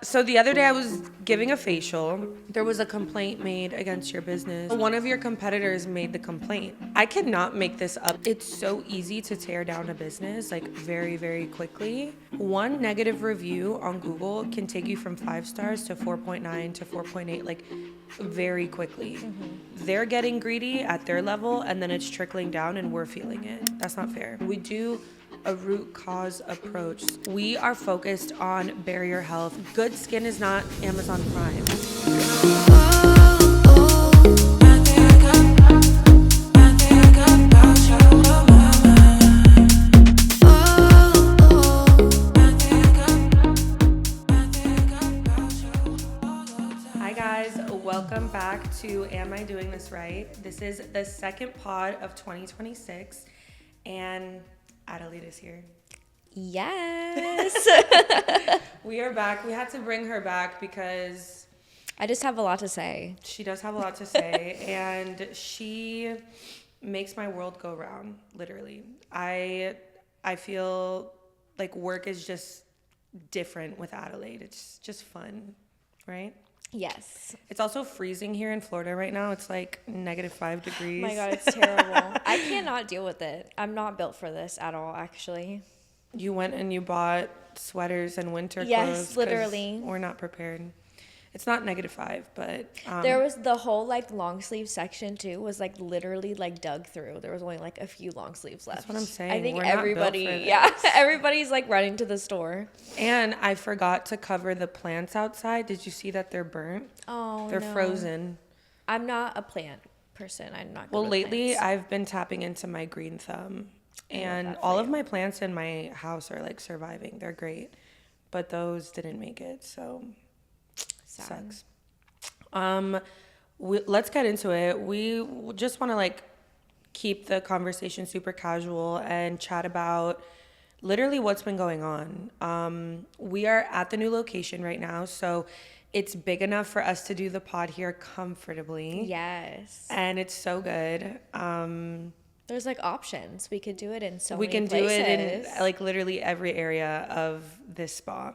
So the other day I was giving a facial. There was a complaint made against your business. One of your competitors made the complaint. I cannot make this up. It's so easy to tear down a business, like very, very quickly. One negative review on Google can take you from 5 stars to 4.9 to 4.8, like very quickly. They're getting greedy at their level and then it's trickling down and we're feeling it. That's not fair. We do a root cause approach. We are focused on barrier health. Good skin is not Amazon Prime. Hi guys, welcome back to Am I Doing This Right? This is the second pod of 2026 and Adelaide is here. Yes. We are back. We had to bring her back because I just have a lot to say. she does have a lot to say and she makes my world go round, literally. I feel like work is just different with Adelaide. It's just fun, right? Yes. It's also freezing here in Florida right now. It's like -5 degrees. Oh my God, it's terrible. I cannot deal with it. I'm not built for this at all, actually. You went and you bought sweaters and winter clothes. Yes, 'cause literally. We're not prepared. It's not -5, but There was the whole like long sleeve section too was like literally like dug through. There was only like a few long sleeves left. That's what I'm saying. I think We're not built everybody, for this. yeah, everybody's like running to the store. And I forgot to cover the plants outside. Did you see that they're burnt? Oh, They're no. frozen. I'm not a plant person. I'm not good Well, with lately plants. I've been tapping into my green thumb. And that for all of you. my plants in my house are like surviving. They're great. But those didn't make it, so Sad. sucks. Let's get into it. We just want to like keep the conversation super casual and chat about literally what's been going on. We are at the new location right now, so it's big enough for us to do the pod here comfortably. Yes. And it's so good. There's like options. We could do it in so We many can places. do it in like literally every area of this spa.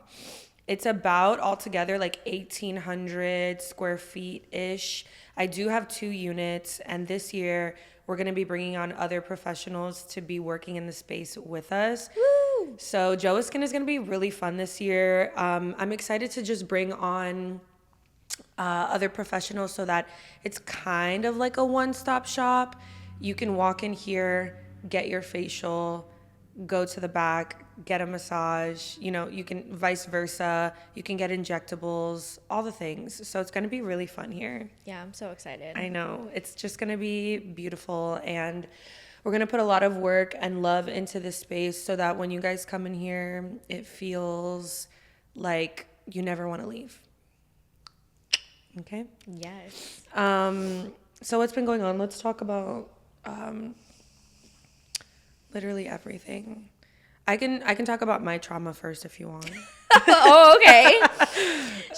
It's about altogether like 1,800 square feet ish. I do have 2 units, and this year we're going to be bringing on other professionals to be working in the space with us. Woo! So Joia Skin is going to be really fun this year. I'm excited to just bring on other professionals so that it's kind of like a one-stop shop. You can walk in here, get your facial, go to the back, get a massage, you can vice versa. You can get injectables, all the things. So it's going to be really fun here. Yeah, I'm so excited. I know. It's just going to be beautiful. And we're going to put a lot of work and love into this space so that when you guys come in here, it feels like you never want to leave. Okay? Yes. So what's been going on? Let's talk about literally everything. I can talk about my trauma first if you want. Oh, okay.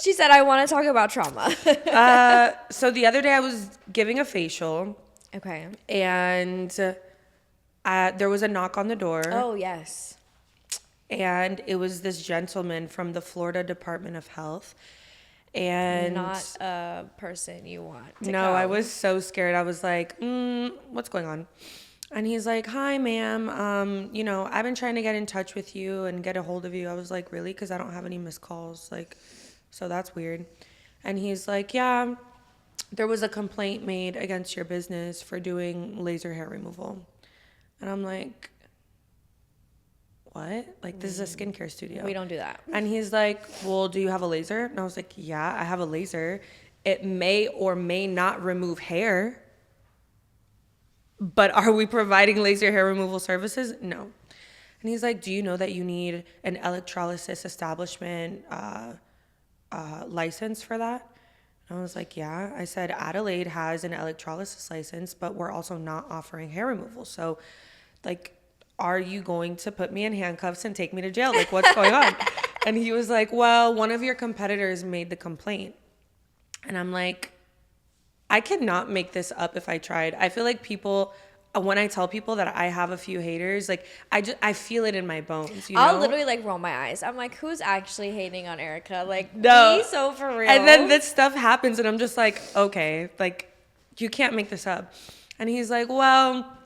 She said, I want to talk about trauma. So the other day I was giving a facial Okay. and there was a knock on the door. Oh, yes. And it was this gentleman from the Florida Department of Health. And Not a person you want to no, come. I was so scared. I was like, what's going on? And he's like, hi, ma'am. I've been trying to get in touch with you and get a hold of you. I was like, really? Because I don't have any missed calls. Like, so that's weird. And he's like, yeah, there was a complaint made against your business for doing laser hair removal. And I'm like, what? Like, this is a skincare studio. We don't do that. And he's like, well, do you have a laser? And I was like, yeah, I have a laser. It may or may not remove hair. But are we providing laser hair removal services? No. And he's like, do you know that you need an electrolysis establishment license for that? And I was like, yeah. I said, Adelaide has an electrolysis license, but we're also not offering hair removal. So, like, are you going to put me in handcuffs and take me to jail? Like, what's going on? And he was like, well, one of your competitors made the complaint. And I'm like, I cannot make this up if I tried. I feel like people when I tell people that I have a few haters, like I feel it in my bones, you I'll know? literally like roll my eyes. I'm like, who's actually hating on Ericka? Like, No. be so for real. And then this stuff happens and I'm just like, okay, like you can't make this up. And he's like, well,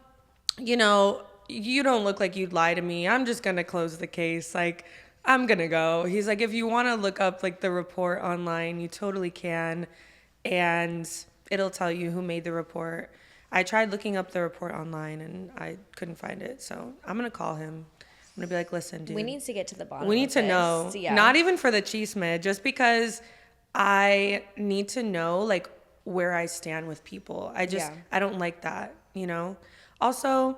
you know, you don't look like you'd lie to me. I'm just going to close the case. Like, I'm going to go. He's like, if you want to look up like the report online, you totally can. And it'll tell you who made the report. I tried looking up the report online and I couldn't find it. So I'm going to call him. I'm going to be like, listen, dude. We need to get to the bottom We need of to this. know. Yeah. Not even for the chisme, just because I need to know like where I stand with people. I don't like that, you know? Also,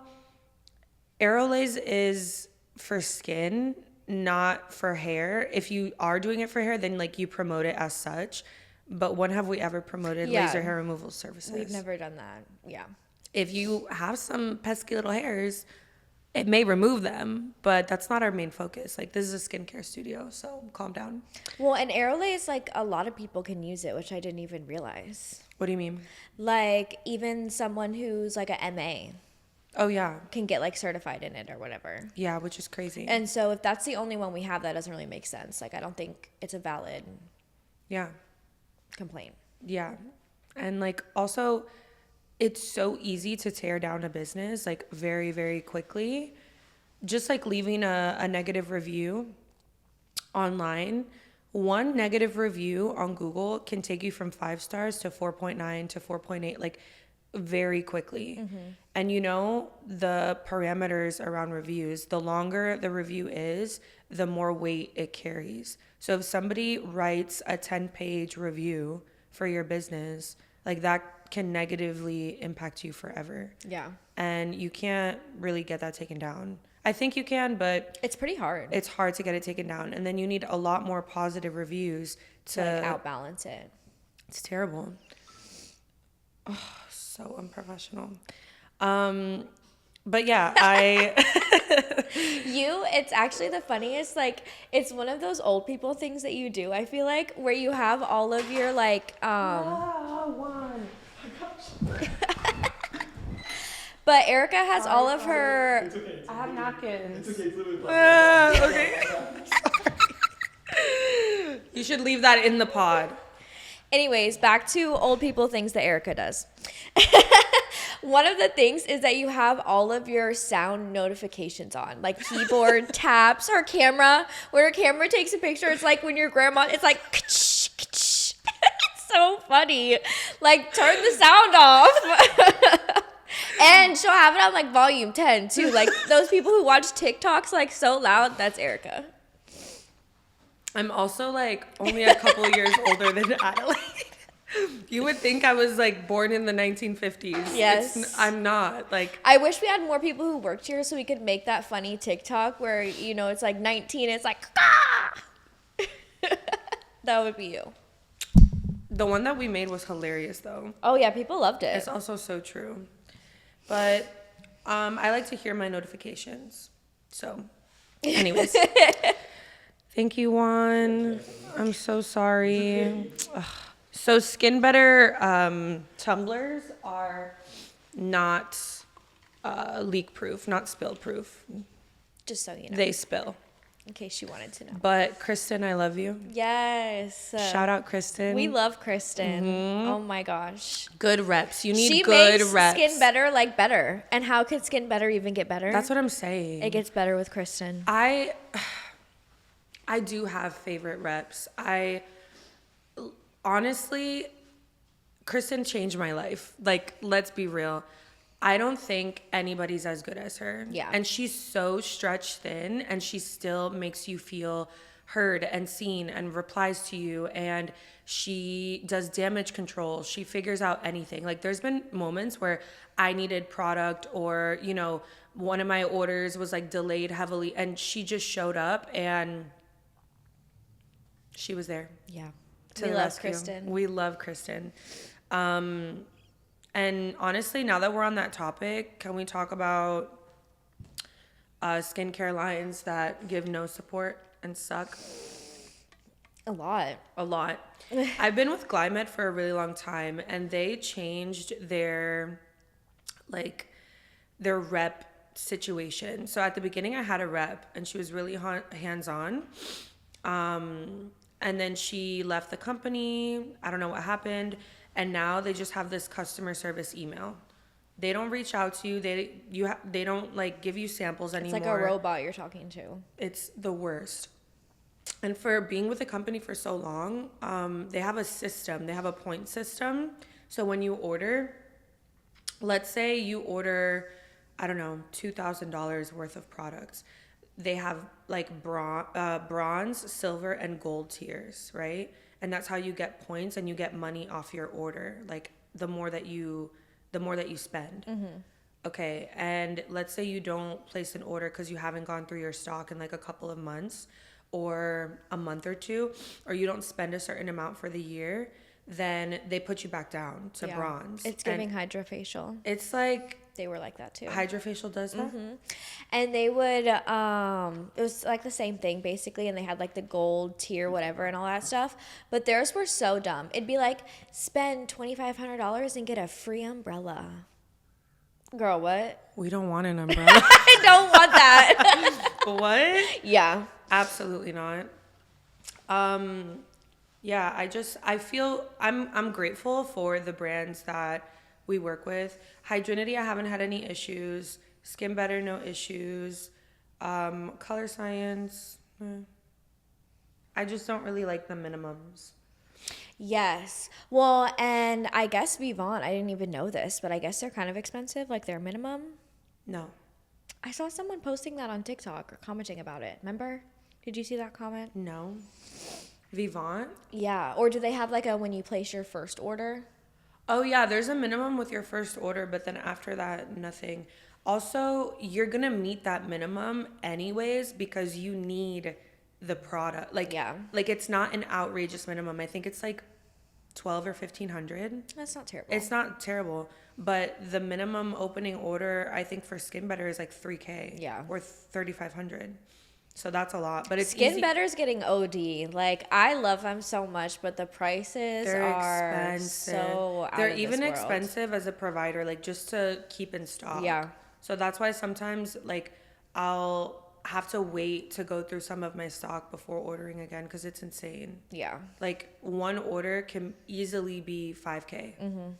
Aerolase is for skin, not for hair. If you are doing it for hair, then like you promote it as such. But when have we ever promoted laser hair removal services? We've never done that. Yeah. If you have some pesky little hairs, it may remove them, but that's not our main focus. Like, this is a skincare studio, so calm down. Well, and Aerolase, like, a lot of people can use it, which I didn't even realize. What do you mean? Like, even someone who's like a MA Oh, yeah. can get like certified in it or whatever. Yeah, which is crazy. And so if that's the only one we have, that doesn't really make sense. Like, I don't think it's a valid complaint. Yeah. And like, also, it's so easy to tear down a business, like very, very quickly. Just like leaving a negative review online. One negative review on Google can take you from 5 stars to 4.9 to 4.8, like very quickly. Mm-hmm. And you know, the parameters around reviews, the longer the review is, the more weight it carries. So if somebody writes a 10-page review for your business, like that can negatively impact you forever. Yeah. And you can't really get that taken down. I think you can, but it's pretty hard. It's hard to get it taken down. And then you need a lot more positive reviews to like outbalance it. It's terrible. Oh, so unprofessional. But yeah, it's actually the funniest, like, it's one of those old people things that you do, I feel like, where you have all of your, like, But Ericka has all of her... It's okay. I have napkins. It's okay. It's literally okay. Sorry. You should leave that in the pod. Anyways, back to old people things that Ericka does. One of the things is that you have all of your sound notifications on, like keyboard taps, her camera. When her camera takes a picture, it's like when your grandma, it's like, it's so funny. Like, turn the sound off. And she'll have it on like volume 10 too. Like those people who watch TikToks like so loud, that's Ericka. I'm also like only a couple years older than Adelaide. You would think I was like born in the 1950s. Yes. I'm not. Like, I wish we had more people who worked here so we could make that funny TikTok where, you know, it's like 19, it's like, ah! That would be you. The one that we made was hilarious though. Oh yeah, people loved it. It's also so true. But I like to hear my notifications. So, anyways. Thank you, Juan. I'm so sorry. Ugh. So Skin Better tumblers are not leak proof, not spill proof. Just so you know. They spill. In case you wanted to know. But Kristen, I love you. Yes. Shout out Kristen. We love Kristen. Mm-hmm. Oh my gosh. Good reps. You need she good makes reps. Skin Better like better. And how could Skin Better even get better? That's what I'm saying. It gets better with Kristen. I do have favorite reps. Honestly, Kristen changed my life. Like, let's be real. I don't think anybody's as good as her. Yeah. And she's so stretched thin and she still makes you feel heard and seen and replies to you, and she does damage control. She figures out anything. Like, there's been moments where I needed product, or, you know, one of my orders was like delayed heavily, and she just showed up and she was there. Yeah. We love Kristen. We love Kristen. And honestly, now that we're on that topic, can we talk about skincare lines that give no support and suck? A lot. I've been with Glymed for a really long time, and they changed their, like, their rep situation. So at the beginning I had a rep and she was really hands-on. And then she left the company. I don't know what happened. And now they just have this customer service email. They don't reach out to you. They don't like give you samples anymore. It's like a robot you're talking to. It's the worst. And for being with the company for so long, they have a system. They have a point system. So when you order, let's say you order, I don't know, $2,000 worth of products. They have like bronze, silver, and gold tiers, right? And that's how you get points and you get money off your order. Like the more that you spend. Mm-hmm. Okay, and let's say you don't place an order because you haven't gone through your stock in like a couple of months or a month or two, or you don't spend a certain amount for the year, then they put you back down to bronze. It's giving hydrofacial. It's like they were like that too. Hydrofacial does that? Mm-hmm. And they would, it was like the same thing basically, and they had like the gold tier, whatever, and all that stuff. But theirs were so dumb. It'd be like, spend $2,500 and get a free umbrella. Girl, what? We don't want an umbrella. I don't want that. What? Yeah. Absolutely not. Yeah, I feel I'm grateful for the brands that we work with. Hydrinity, I haven't had any issues. Skin Better, no issues. Color Science, I just don't really like the minimums. Yes. Well, and I guess Vivant, I didn't even know this, but I guess they're kind of expensive, like their minimum. No. I saw someone posting that on TikTok or commenting about it. Remember? Did you see that comment? No. Vivant? Yeah. Or do they have like a when you place your first order? Oh, yeah. There's a minimum with your first order, but then after that, nothing. Also, you're going to meet that minimum anyways because you need the product. Like, yeah. Like, it's not an outrageous minimum. I think it's like 12 or 1,500. That's not terrible. It's not terrible. But the minimum opening order, I think, for Skin Better is like $3,000. Yeah. Or 3,500. So that's a lot. But it's Skin Better's getting OD. Like, I love them so much, but the prices are so out They're of even this world. expensive as a provider, like just to keep in stock. Yeah. So that's why sometimes like I'll have to wait to go through some of my stock before ordering again because it's insane. Yeah. Like one order can easily be $5,000. Mm-hmm.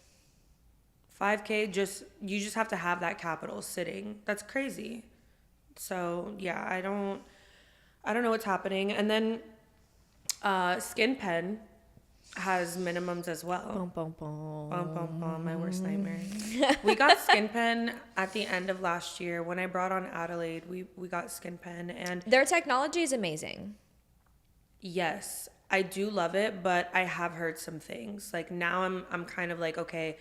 $5,000, you just have to have that capital sitting. That's crazy. So yeah, I don't know what's happening. And then Skin Pen has minimums as well. Bum, bum, bum. Bum, bum, bum, my worst nightmare. We got Skin Pen at the end of last year. When I brought on Adelaide, we got Skin Pen. And their technology is amazing. Yes, I do love it, but I have heard some things. Like now I'm kind of like, okay,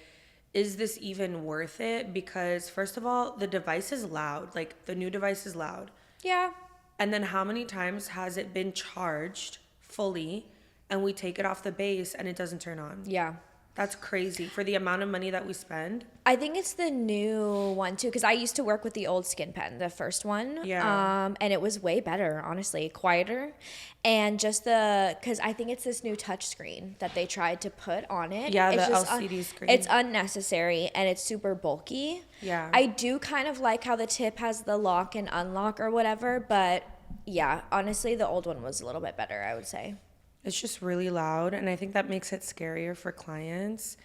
is this even worth it? Because first of all, the device is loud. Like the new device is loud. Yeah. And then how many times has it been charged fully and we take it off the base and it doesn't turn on? Yeah. That's crazy for the amount of money that we spend. I think it's the new one too, because I used to work with the old Skin Pen, the first one. Yeah. And it was way better, honestly, quieter. And just because I think it's this new touch screen that they tried to put on it. Yeah, it's the just LCD screen. It's unnecessary and it's super bulky. Yeah. I do kind of like how the tip has the lock and unlock or whatever, but yeah, honestly, the old one was a little bit better, I would say. It's just really loud, and I think that makes it scarier for clients.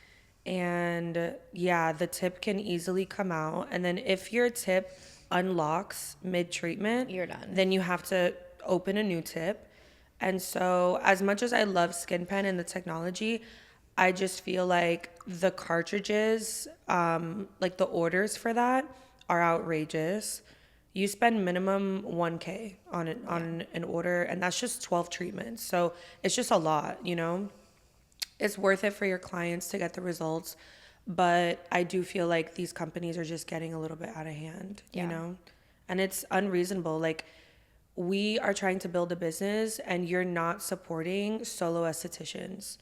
And yeah, the tip can easily come out. And then if your tip unlocks mid-treatment, you're done. Then you have to open a new tip. And so as much as I love Skin Pen and the technology, I just feel like the cartridges, like the orders for that are outrageous. You spend minimum $1,000 on an order, and that's just 12 treatments. So it's just a lot, you know? It's worth it for your clients to get the results, but I do feel like these companies are just getting a little bit out of hand, you know? And it's unreasonable. Like, we are trying to build a business, and you're not supporting solo estheticians,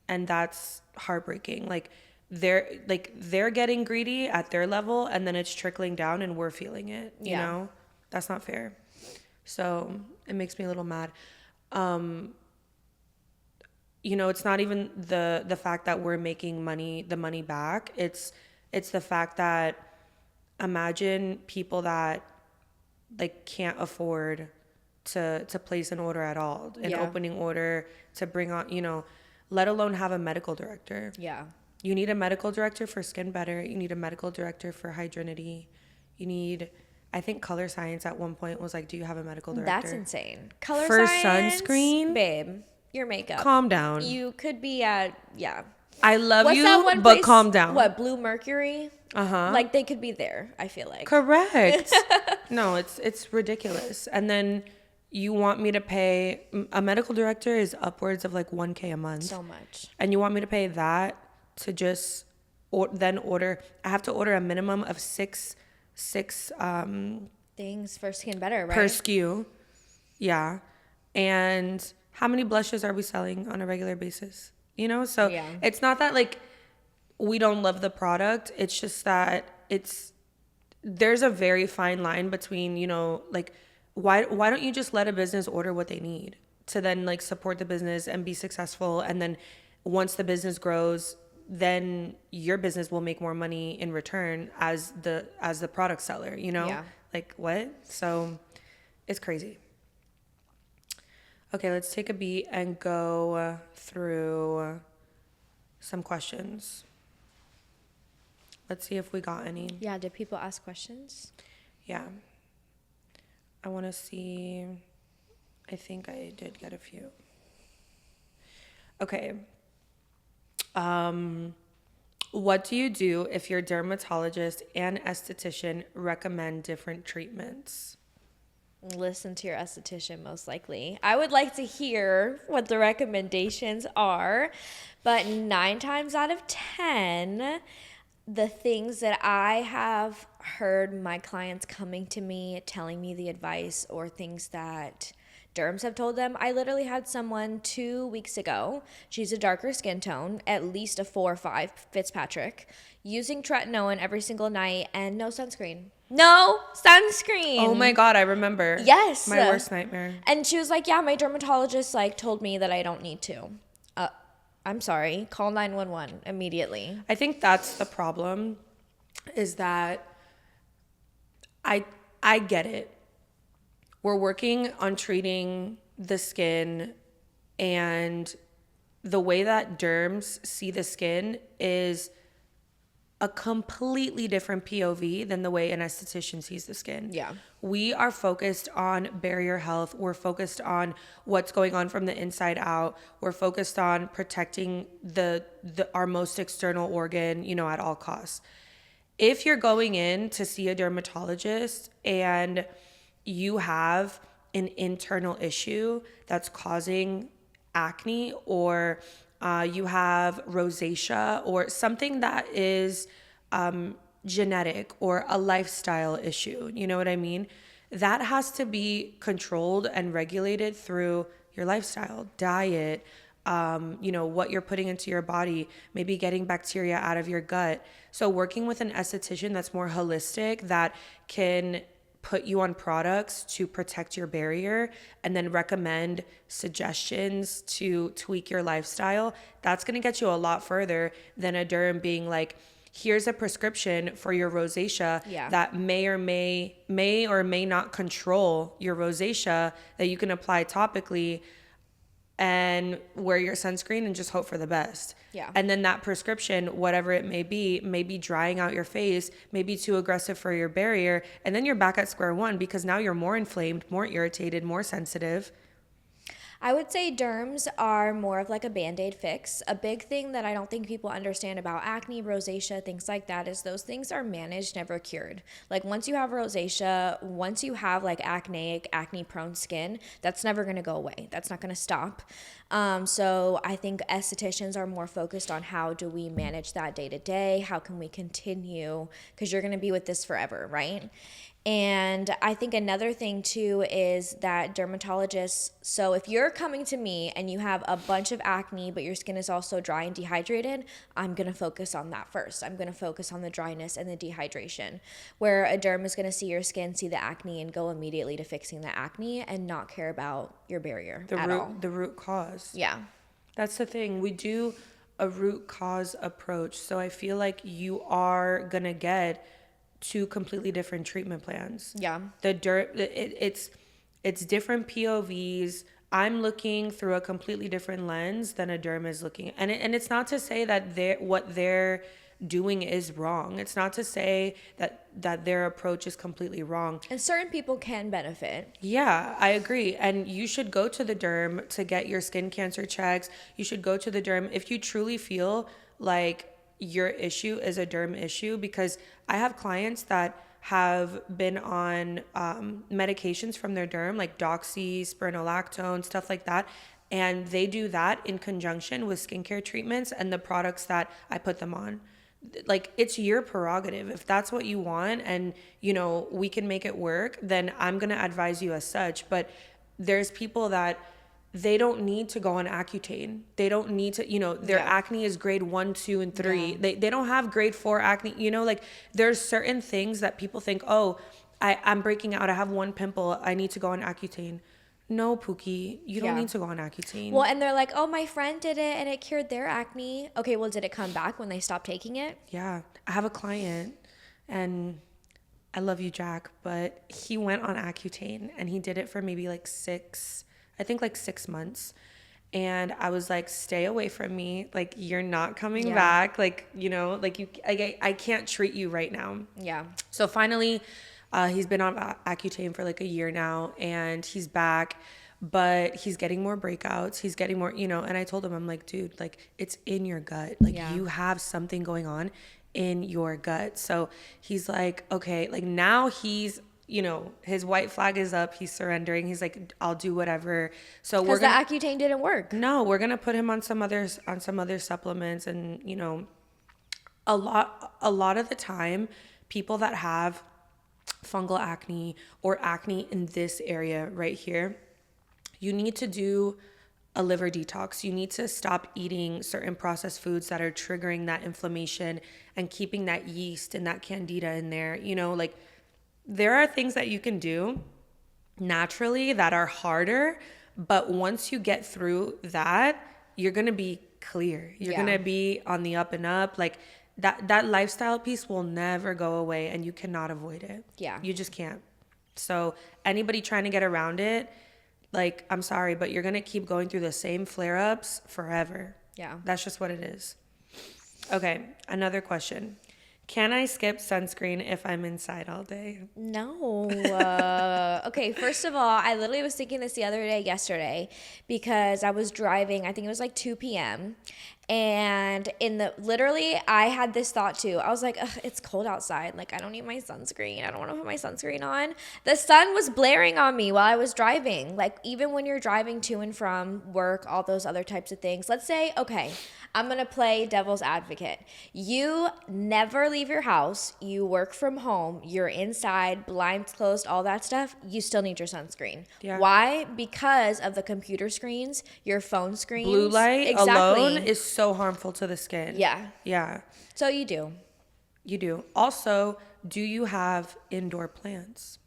and that's heartbreaking. Like, they're getting greedy at their level, and then it's trickling down and we're feeling it, you know? That's not fair. So it makes me a little mad. You know, it's not even the fact that we're making the money back. It's the fact that imagine people that like can't afford to place an order at all, an opening order to bring on, you know, let alone have a medical director. Yeah. You need a medical director for Skin Better. You need a medical director for Hydrinity. You need, I think Color Science at one point was like, do you have a medical director? That's insane. Color for Science, sunscreen? babe, your makeup. Calm down. You could be at, yeah. I love What's you, that one but place? calm down. What, Blue Mercury? Uh-huh. Like they could be there, I feel like. Correct. No, it's ridiculous. And then you want me to pay, a medical director is upwards of like $1,000 a month. So much. And you want me to pay that to just then order, I have to order a minimum of six Things for Skin Better, right? per SKU. Yeah. And how many blushes are we selling on a regular basis? You know, so it's not that like we don't love the product. It's just that there's a very fine line between, you know, like why don't you just let a business order what they need to then like support the business and be successful, and then once the business grows, then your business will make more money in return as the product seller, you know? Like what? So it's crazy. Okay, let's take a beat and go through some questions. Let's see if we got any. Yeah, did people ask questions? Yeah. I want to see. I think I did get a few. Okay. What do you do if your dermatologist and esthetician recommend different treatments? Listen to your esthetician, most likely. I would like to hear what the recommendations are, but 9 times out of 10, the things that I have heard my clients coming to me, telling me the advice or things that derms have told them. I literally had someone 2 weeks ago, she's a darker skin tone, at least a 4 or 5 Fitzpatrick, using tretinoin every single night and no sunscreen. No sunscreen. Oh my God, I remember. Yes. My worst nightmare. And she was like, yeah, my dermatologist like told me that I don't need to. I'm sorry. Call 911 immediately. I think that's the problem, is that I get it. We're working on treating the skin, and the way that derms see the skin is a completely different POV than the way an esthetician sees the skin. Yeah. We are focused on barrier health. We're focused on what's going on from the inside out. We're focused on protecting our most external organ, you know, at all costs. If you're going in to see a dermatologist and you have an internal issue that's causing acne, or you have rosacea, or something that is genetic or a lifestyle issue, you know what I mean? That has to be controlled and regulated through your lifestyle, diet, you know, what you're putting into your body, maybe getting bacteria out of your gut. So working with an esthetician that's more holistic, that can put you on products to protect your barrier and then recommend suggestions to tweak your lifestyle, that's going to get you a lot further than a derm being like, here's a prescription for your rosacea that may or may not control your rosacea, that you can apply topically and wear your sunscreen and just hope for the best. Yeah. And then that prescription, whatever it may be drying out your face, may be too aggressive for your barrier. And then you're back at square one, because now you're more inflamed, more irritated, more sensitive. I would say derms are more of like a Band-Aid fix. A big thing that I don't think people understand about acne, rosacea, things like that, is those things are managed, never cured. Like once you have rosacea, once you have like acne-prone skin, that's never going to go away. That's not going to stop. So I think estheticians are more focused on how do we manage that day to day? How can we continue? Because you're going to be with this forever, right? And I think another thing too is that dermatologists, so if you're coming to me and you have a bunch of acne, but your skin is also dry and dehydrated, I'm going to focus on that first. I'm going to focus on the dryness and the dehydration, where a derm is going to see your skin, see the acne, and go immediately to fixing the acne and not care about your barrier at all. The root cause. Yeah. That's the thing. We do a root cause approach. So I feel like you are going to get two completely different treatment plans. Yeah. It's different POVs. I'm looking through a completely different lens than a derm is looking. And it's not to say that what they're doing is wrong. It's not to say that their approach is completely wrong. And certain people can benefit. Yeah, I agree. And you should go to the derm to get your skin cancer checks. You should go to the derm if you truly feel like your issue is a derm issue, because I have clients that have been on medications from their derm, like Doxy, spironolactone, stuff like that. And they do that in conjunction with skincare treatments and the products that I put them on. Like, it's your prerogative. If that's what you want and, we can make it work, then I'm going to advise you as such. But there's people that they don't need to go on Accutane. They don't need to, their acne is grade 1, 2, and 3. Yeah. They don't have grade 4 acne. Like, there's certain things that people think, oh, I'm breaking out. I have one pimple. I need to go on Accutane. No, Pookie, you don't need to go on Accutane. Well, and they're like, oh, my friend did it and it cured their acne. Okay, well, did it come back when they stopped taking it? Yeah. I have a client, and I love you, Jack, but he went on Accutane and he did it for maybe like 6 months. And I was like, stay away from me. Like, you're not coming back. Like, I can't treat you right now. Yeah. So finally, he's been on Accutane for like a year now, and he's back, but he's getting more breakouts. He's getting more, and I told him, I'm like, dude, like, it's in your gut. Like, you have something going on in your gut. So he's like, okay, like, now he's, his white flag is up. He's surrendering. He's like, I'll do whatever. So because the Accutane didn't work. No, we're going to put him on some other supplements. And, a lot of the time, people that have fungal acne or acne in this area right here, you need to do a liver detox. You need to stop eating certain processed foods that are triggering that inflammation and keeping that yeast and that candida in there. Like, there are things that you can do naturally that are harder, but once you get through that, you're going to be clear. You're going to be on the up and up. Like, that lifestyle piece will never go away, and you cannot avoid it. Yeah. You just can't. So anybody trying to get around it, like, I'm sorry, but you're going to keep going through the same flare-ups forever. Yeah. That's just what it is. Okay, another question. Can I skip sunscreen if I'm inside all day? No. Okay, first of all, I literally was thinking this yesterday, because I was driving, I think it was like 2 p.m. And literally, I had this thought too. I was like, it's cold outside. Like, I don't need my sunscreen. I don't want to put my sunscreen on. The sun was blaring on me while I was driving. Like, even when you're driving to and from work, all those other types of things. Let's say, okay, I'm going to play devil's advocate. You never leave your house. You work from home. You're inside, blinds closed, all that stuff. You still need your sunscreen. Yeah. Why? Because of the computer screens, your phone screens. Blue light alone is so harmful to the skin. Yeah. Yeah. So you do. You do. Also, do you have indoor plants?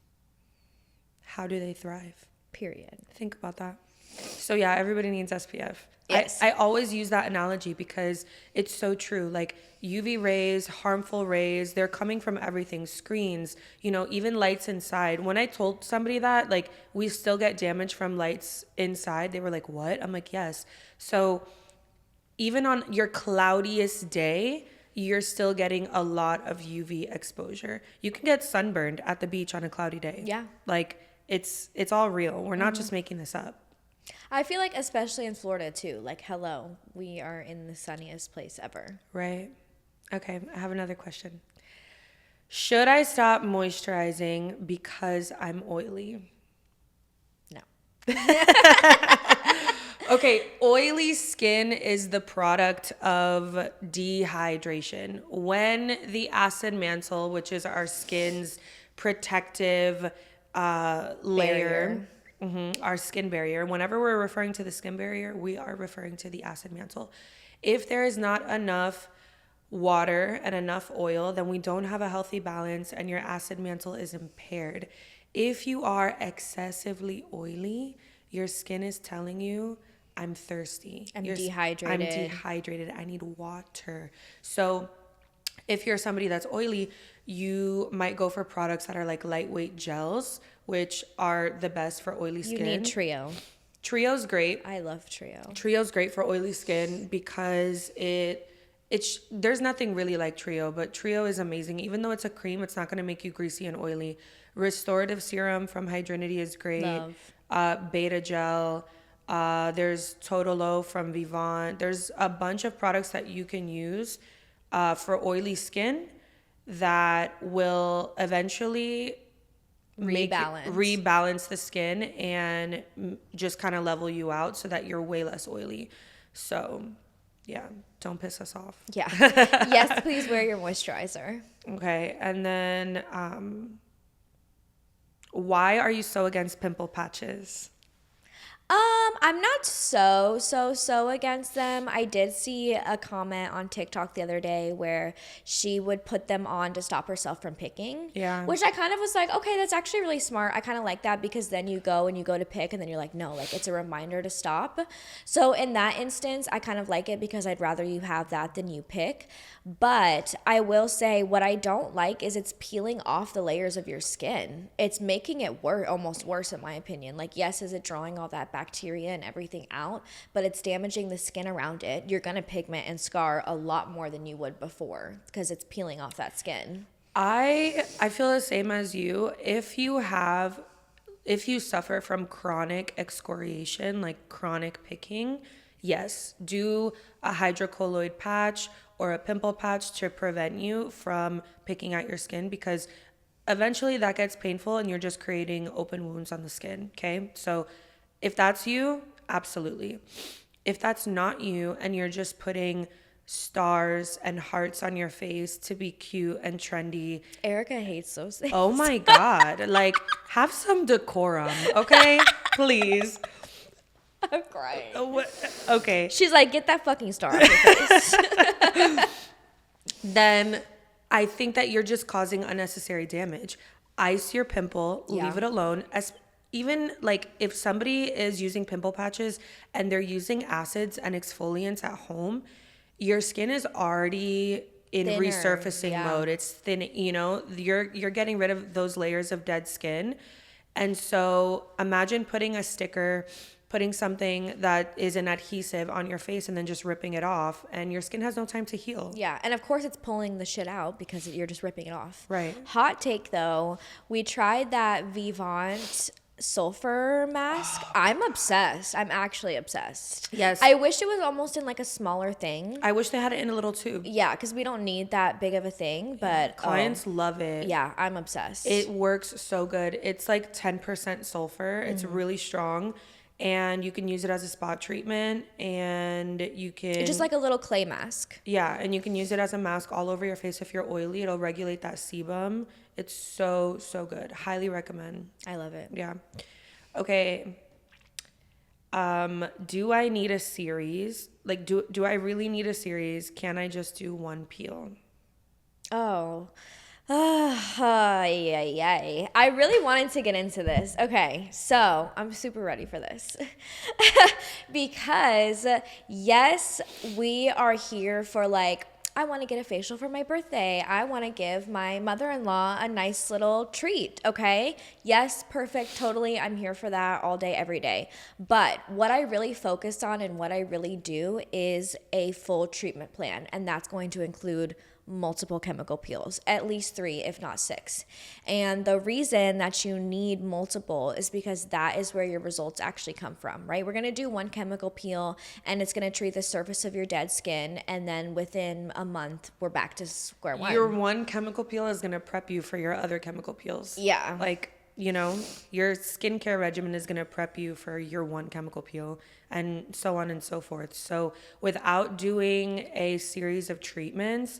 How do they thrive? Period. Think about that. So yeah, everybody needs SPF. Yes. I always use that analogy because it's so true. Like, UV rays, harmful rays, they're coming from everything. Screens, even lights inside. When I told somebody that, like, we still get damage from lights inside, they were like, what? I'm like, yes. So even on your cloudiest day, you're still getting a lot of UV exposure. You can get sunburned at the beach on a cloudy day. Yeah. Like, it's all real. We're not just making this up. I feel like especially in Florida too, like, hello, we are in the sunniest place ever. Right. Okay, I have another question. Should I stop moisturizing because I'm oily? No. Okay, oily skin is the product of dehydration. When the acid mantle, which is our skin's protective layer. Our skin barrier. Whenever we're referring to the skin barrier, we are referring to the acid mantle. If there is not enough water and enough oil, then we don't have a healthy balance and your acid mantle is impaired. If you are excessively oily, your skin is telling you, I'm thirsty. I'm dehydrated. I need water. So If you're somebody that's oily, you might go for products that are like lightweight gels, which are the best for oily skin. You need Trio. Trio's great. I love Trio. Trio's great for oily skin because there's nothing really like Trio, but Trio is amazing. Even though it's a cream, it's not going to make you greasy and oily. Restorative serum from Hydrinity is great. Love. Beta gel. There's Totolo from Vivant. There's a bunch of products that you can use for oily skin that will eventually rebalance the skin and just kind of level you out so that you're way less oily. So yeah, don't piss us off. Yeah. Yes, please wear your moisturizer. Okay. And then why are you so against pimple patches? I'm not so against them. I did see a comment on TikTok the other day where she would put them on to stop herself from picking. Yeah. Which I kind of was like, okay, that's actually really smart. I kind of like that because then you go to pick and then you're like, no, like it's a reminder to stop. So in that instance, I kind of like it because I'd rather you have that than you pick. But I will say what I don't like is it's peeling off the layers of your skin. It's making it almost worse in my opinion. Like, yes, is it drawing all that bacteria and everything out, but it's damaging the skin around it. You're going to pigment and scar a lot more than you would before because it's peeling off that skin. I feel the same as you. If you suffer from chronic excoriation, like chronic picking, yes, do a hydrocolloid patch or a pimple patch to prevent you from picking at your skin, because eventually that gets painful and you're just creating open wounds on the skin, okay? So if that's you, absolutely. If that's not you and you're just putting stars and hearts on your face to be cute and trendy. Ericka hates those things. Oh my God. Like, have some decorum, okay? Please. I'm crying. Okay. She's like, get that fucking star off your face. Then I think that you're just causing unnecessary damage. Ice your pimple, leave it alone. Even like if somebody is using pimple patches and they're using acids and exfoliants at home, your skin is already in Thinner, resurfacing mode. It's thin, you're getting rid of those layers of dead skin. And so imagine putting something that is an adhesive on your face and then just ripping it off, and your skin has no time to heal. Yeah, and of course it's pulling the shit out because you're just ripping it off. Right. Hot take though, we tried that Vivant sulfur mask. I'm obsessed. I'm actually obsessed. Yes. I wish it was almost in like a smaller thing. I wish they had it in a little tube. Yeah, because we don't need that big of a thing, but clients love it. Yeah, I'm obsessed. It works so good. It's like 10% sulfur. It's really strong. And you can use it as a spot treatment, and you can... It's just like a little clay mask. Yeah, and you can use it as a mask all over your face if you're oily. It'll regulate that sebum. It's so, so good. Highly recommend. I love it. Yeah. Okay. Do I need a series? Like, do I really need a series? Can I just do one peel? Oh. Yay. I really wanted to get into this. Okay, so I'm super ready for this. Because, yes, we are here for like, I want to get a facial for my birthday. I want to give my mother-in-law a nice little treat, okay? Yes, perfect, totally. I'm here for that all day, every day. But what I really focused on and what I really do is a full treatment plan, and that's going to include multiple chemical peels, at least 3, if not 6. And the reason that you need multiple is because that is where your results actually come from, right? We're going to do one chemical peel and it's going to treat the surface of your dead skin, and then within a month we're back to square one. Your one chemical peel is going to prep you for your other chemical peels. Yeah. Like, your skincare regimen is going to prep you for your one chemical peel, and so on and so forth. So without doing a series of treatments,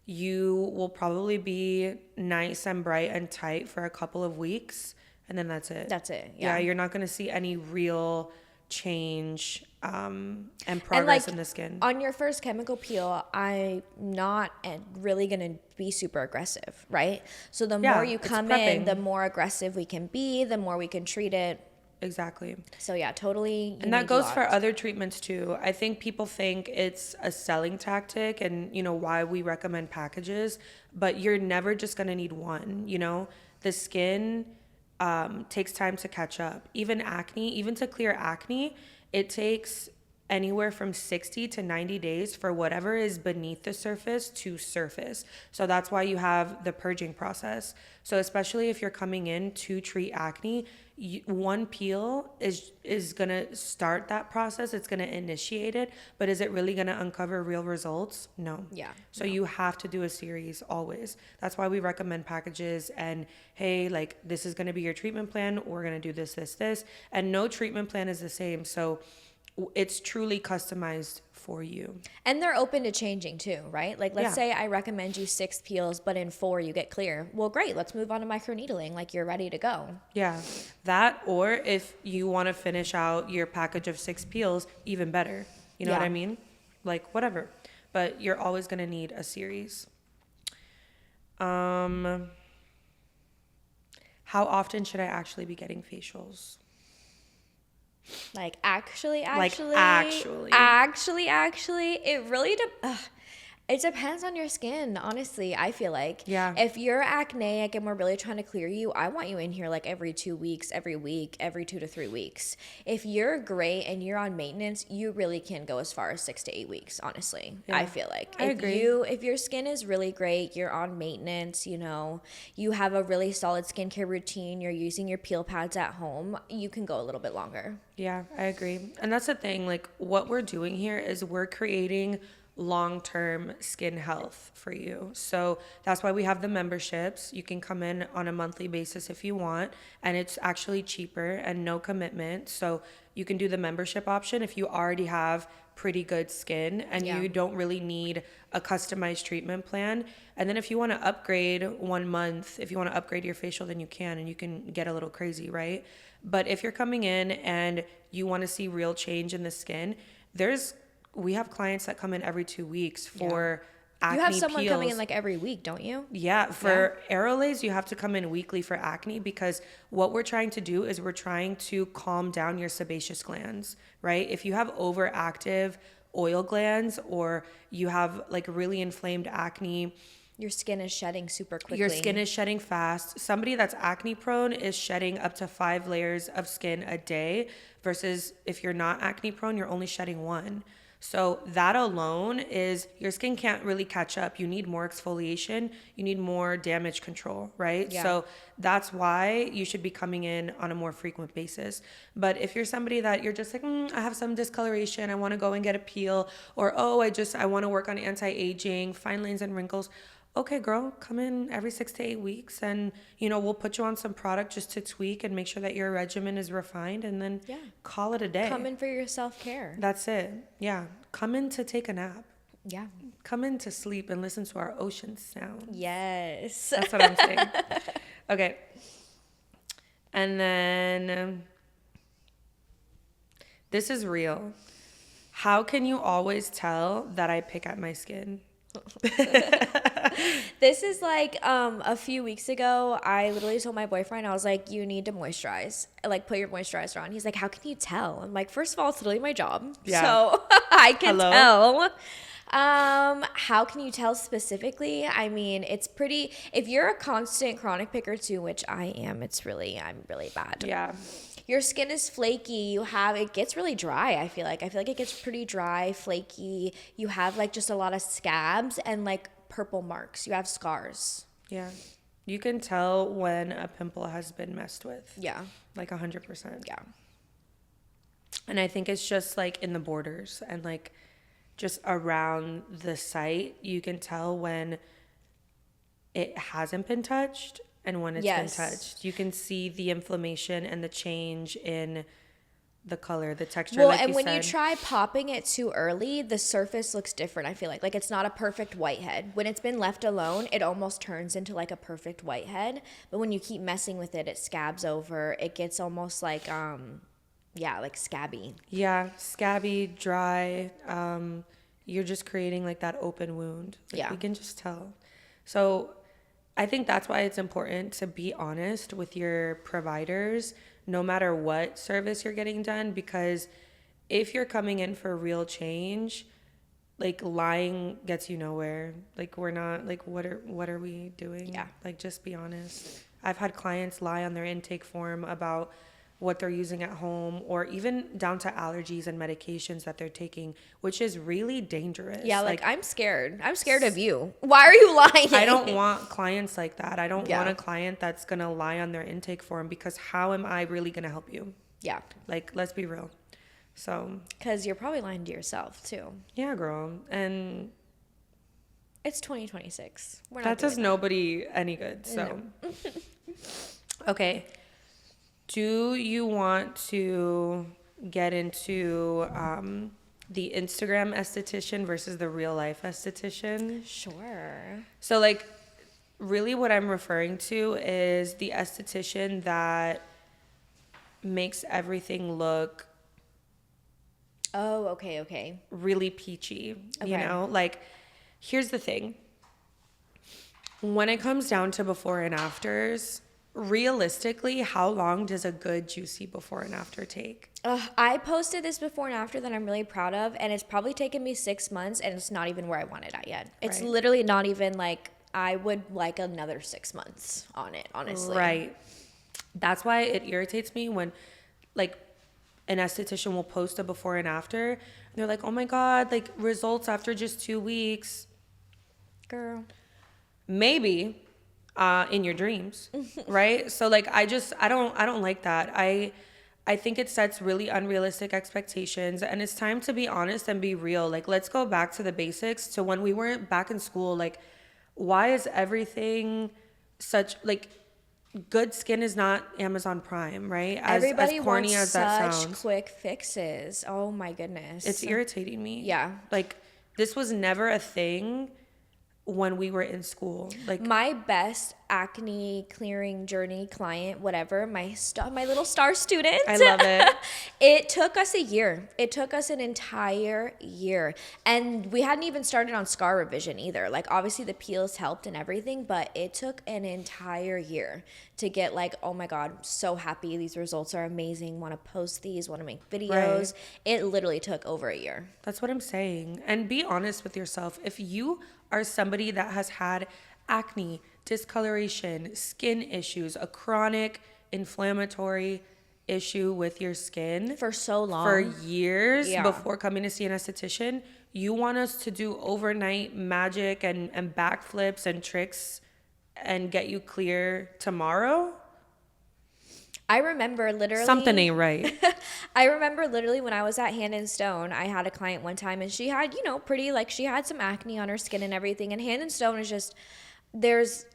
you will probably be nice and bright and tight for a couple of weeks, and then that's it. That's it. Yeah, you're not going to see any real change and progress in the skin. On your first chemical peel, I'm not really going to be super aggressive, right? So the more you come in, the more aggressive we can be, the more we can treat it. Exactly. So yeah, totally. And that goes for other treatments too. I think people think it's a selling tactic and, why we recommend packages, but you're never just going to need one, The skin takes time to catch up. Even acne, even to clear acne, it takes anywhere from 60 to 90 days for whatever is beneath the surface to surface. So that's why you have the purging process. So especially if you're coming in to treat acne, one peel is going to start that process. It's going to initiate it, but is it really going to uncover real results? No. Yeah. So you have to do a series always. That's why we recommend packages and, hey, like this is going to be your treatment plan. We're going to do this, this, this. And no treatment plan is the same. So it's truly customized for you. And they're open to changing too, right? Like, let's say I recommend you 6 peels, but in 4 you get clear. Well, great. Let's move on to microneedling. Like, you're ready to go. Yeah. That, or if you want to finish out your package of 6 peels, even better. You know what I mean? Like, whatever. But you're always going to need a series. How often should I actually be getting facials? Like actually, it really it depends on your skin, honestly. I feel like if you're acneic and we're really trying to clear you, I want you in here like every 2 weeks, every week, every 2 to 3 weeks. If you're great and you're on maintenance, you really can go as far as 6 to 8 weeks, honestly. I feel like I agree. If your skin is really great, you're on maintenance, you have a really solid skincare routine, you're using your peel pads at home, you can go a little bit longer. Yeah, I agree. And that's the thing, like what we're doing here is we're creating long-term skin health for you. So that's why we have the memberships. You can come in on a monthly basis if you want, and it's actually cheaper and no commitment. So you can do the membership option if you already have pretty good skin and you don't really need a customized treatment plan. And then if you want to upgrade 1 month, if you want to upgrade your facial, then you can, and you can get a little crazy, right? But if you're coming in and you want to see real change in the skin, we have clients that come in every 2 weeks for acne. You have someone peels. coming in like every week, don't you? Yeah, for aerolase, you have to come in weekly for acne, because what we're trying to do is we're trying to calm down your sebaceous glands, right? If you have overactive oil glands or you have like really inflamed acne, your skin is shedding super quickly. your skin is shedding fast. Somebody that's acne prone is shedding up to 5 layers of skin a day, versus if you're not acne prone, you're only shedding 1. So that alone is, your skin can't really catch up. You need more exfoliation. You need more damage control, right? Yeah. So that's why you should be coming in on a more frequent basis. But if you're somebody that you're just like, I have some discoloration, I want to go and get a peel, or, I want to work on anti-aging, fine lines and wrinkles. Okay, girl, come in every 6 to 8 weeks, and we'll put you on some product just to tweak and make sure that your regimen is refined, and then call it a day. Come in for your self-care. That's it. Yeah. Come in to take a nap. Yeah. Come in to sleep and listen to our ocean sound. Yes. That's what I'm saying. Okay. And then this is real. How can you always tell that I pick at my skin? This is like a few weeks ago, I literally told my boyfriend, I was like, you need to moisturize, like put your moisturizer on. He's like, how can you tell? I'm like, first of all, it's literally my job, so I can tell. How can you tell specifically? I mean, it's pretty, if you're a constant chronic picker too, which I am, I'm really bad. Yeah. Your skin is flaky. It gets really dry. I feel like it gets pretty dry, flaky. You have like just a lot of scabs and like purple marks. You have scars. Yeah. You can tell when a pimple has been messed with. Yeah. Like 100%. Yeah. And I think it's just like in the borders and like just around the site, you can tell when it hasn't been touched and when it's been touched. You can see the inflammation and the change in the color, the texture. Well, like and you when said. you try popping it too early, the surface looks different, I feel like. Like it's not a perfect whitehead. When it's been left alone, it almost turns into like a perfect whitehead. But when you keep messing with it, it scabs over. It gets almost like, like scabby. Yeah, scabby, dry. You're just creating like that open wound. Like, you can just tell. So I think that's why it's important to be honest with your providers, no matter what service you're getting done, because if you're coming in for real change, like lying gets you nowhere. Like we're not like what are we doing? Yeah. Like just be honest. I've had clients lie on their intake form about what they're using at home, or even down to allergies and medications that they're taking, which is really dangerous. Yeah, like I'm scared. I'm scared of you. Why are you lying? I don't want clients like that. I don't Yeah. want a client that's going to lie on their intake form, because how am I really going to help you? Yeah. Like, let's be real. So, Because you're probably lying to yourself too. yeah, girl. And It's 2026. We're not that does doing nobody any good. So, okay. Do you want to get into the Instagram esthetician versus the real life esthetician? Sure. So, like, really what I'm referring to is the esthetician that makes everything look Oh, okay. really peachy, you Okay. know? Like, here's the thing. When it comes down to before and afters, realistically, how long does a good juicy before and after take? I posted this before and after that I'm really proud of, and it's probably taken me 6 months, and it's not even where I want it at yet. It's Right. literally not even like I would like another 6 months on it, honestly. Right. That's why it irritates me when, like, an esthetician will post a before and after, and they're like, oh my God, like, results after just 2 weeks. Girl. Maybe in your dreams, right? So, like, I don't like that. I think it sets really unrealistic expectations, and it's time to be honest and be real. Like, let's go back to the basics, to when we were back in school. Like, why is everything such, like, good skin is not Amazon Prime, right? Everybody as corny wants as that such sounds, quick fixes. Oh my goodness. it's irritating me. Yeah. Like, this was never a thing when we were in school. Like, My best acne clearing journey client, whatever, my little star student. I love it. It took us a year. It took us an entire year. And we hadn't even started on scar revision either. Like, obviously the peels helped and everything, but it took an entire year to get like, oh my God, I'm so happy. These results are amazing. Want to post these, want to make videos. Right. It literally took over a year. That's what I'm saying. And be honest with yourself. If you are somebody that has had acne, discoloration, skin issues, a chronic inflammatory issue with your skin For so long. for years Yeah. before coming to see an esthetician, you want us to do overnight magic and backflips and tricks and get you clear tomorrow? I remember literally Something ain't right. I remember literally when I was at Hand and Stone, I had a client one time and she had, pretty, like she had some acne on her skin and everything. And Hand and Stone is just,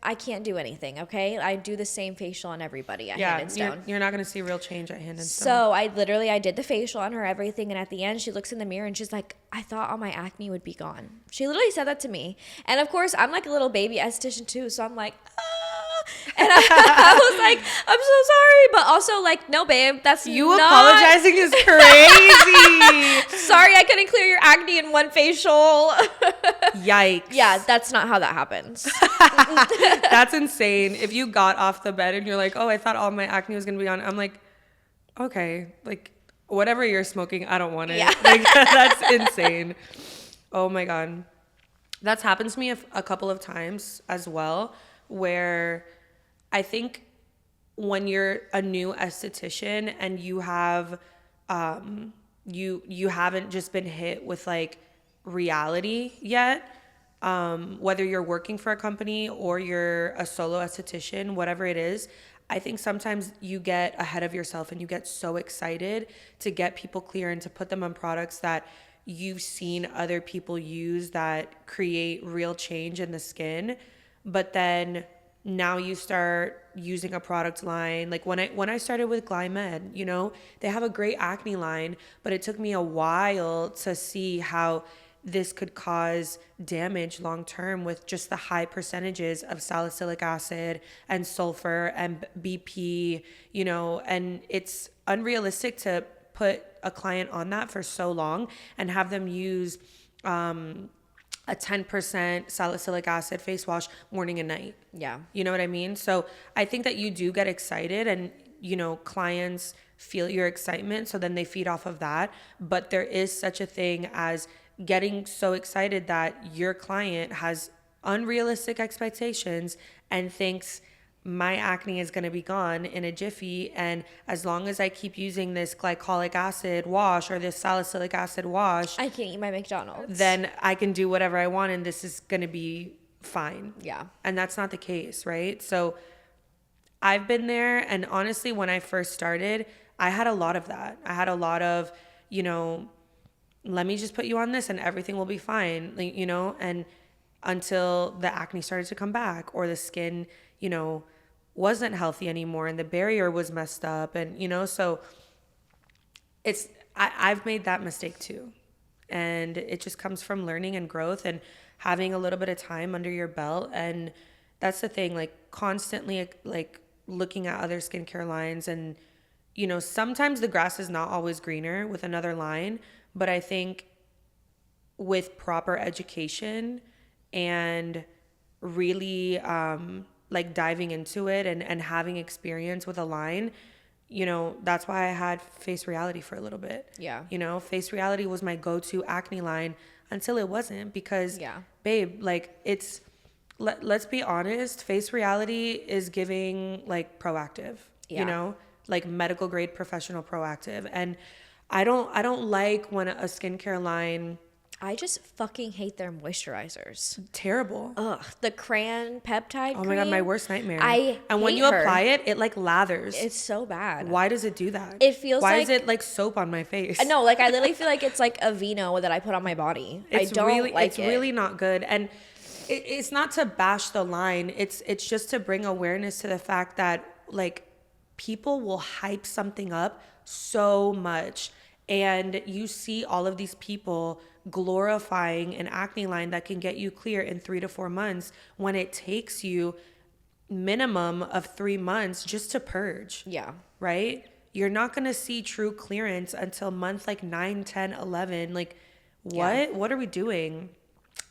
I can't do anything, okay? I do the same facial on everybody at Hand and Stone. You're not going to see real change at Hand and Stone. So I did the facial on her, everything. And at the end, she looks in the mirror and she's like, I thought all my acne would be gone. She literally said that to me. And of course, I'm like a little baby esthetician too. So I'm like, and I was like, I'm so sorry. But also like, no, babe, that's You not... apologizing is crazy. Sorry, I couldn't clear your acne in one facial. Yikes. Yeah, that's not how that happens. That's insane. If you got off the bed and you're like, oh, I thought all my acne was going to be on. I'm like, okay, like whatever you're smoking, I don't want it. Yeah. Like, that's insane. Oh my God. That's happened to me a couple of times as well, where I think when you're a new esthetician and you have, you haven't just been hit with like reality yet, whether you're working for a company or you're a solo esthetician, whatever it is, I think sometimes you get ahead of yourself and you get so excited to get people clear and to put them on products that you've seen other people use that create real change in the skin. But then now you start using a product line. Like when I started with Glymed, they have a great acne line, but it took me a while to see how this could cause damage long term with just the high percentages of salicylic acid and sulfur and BP, and it's unrealistic to put a client on that for so long and have them use a 10% salicylic acid face wash morning and night. Yeah. You know what I mean? So I think that you do get excited, and clients feel your excitement, so then they feed off of that. But there is such a thing as getting so excited that your client has unrealistic expectations and thinks my acne is going to be gone in a jiffy, and as long as I keep using this glycolic acid wash or this salicylic acid wash, I can eat my McDonald's, then I can do whatever I want and this is going to be fine. Yeah. And that's not the case, right? So I've been there, and honestly, when I first started, I had a lot of that. I had a lot of, let me just put you on this and everything will be fine, and until the acne started to come back, or the skin, wasn't healthy anymore and the barrier was messed up. And, so I've made that mistake too. And it just comes from learning and growth and having a little bit of time under your belt. And that's the thing, like constantly like looking at other skincare lines, and, sometimes the grass is not always greener with another line, but I think with proper education and really like diving into it and having experience with a line, that's why I had Face Reality for a little bit. Yeah. Face Reality was my go-to acne line until it wasn't, because babe, like let's be honest, Face Reality is giving like Proactive, like medical grade professional Proactive. And I don't like when a skincare line, I just fucking hate their moisturizers. Terrible. Ugh, the crayon peptide Oh my God, my worst nightmare. And when you apply it, it like lathers. It's so bad. Why does it do that? It feels Why like... is it like soap on my face? No, like I literally feel like it's like a Vino that I put on my body. It's really not good. And it's not to bash the line. It's just to bring awareness to the fact that like people will hype something up so much. And you see all of these people glorifying an acne line that can get you clear in 3 to 4 months, when it takes you minimum of 3 months just to purge. Yeah. Right? You're not going to see true clearance until month like 9, 10, 11. Like what? Yeah. What are we doing?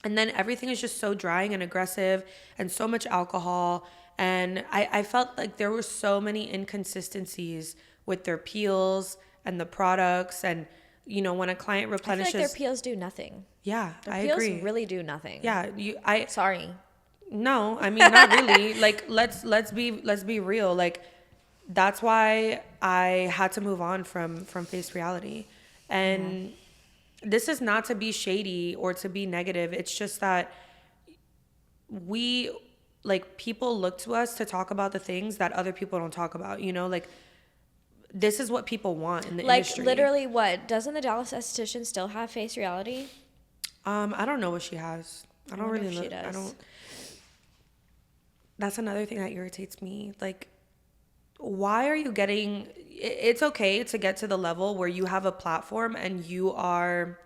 And then everything is just so drying and aggressive and so much alcohol. And I felt like there were so many inconsistencies with their peels and the products. And when a client replenishes, I feel like their peels do nothing. Yeah, I peels agree. Really do nothing. Yeah, sorry. No, I mean not really. Like let's be real. Like that's why I had to move on from Face Reality. And this is not to be shady or to be negative. It's just that people look to us to talk about the things that other people don't talk about. Like this is what people want in the industry. Like literally, what doesn't the Dallas esthetician still have Face Reality? I don't know what she has. I don't really know. I don't. That's another thing that irritates me. Like, why are you getting? It's okay to get to the level where you have a platform and you are,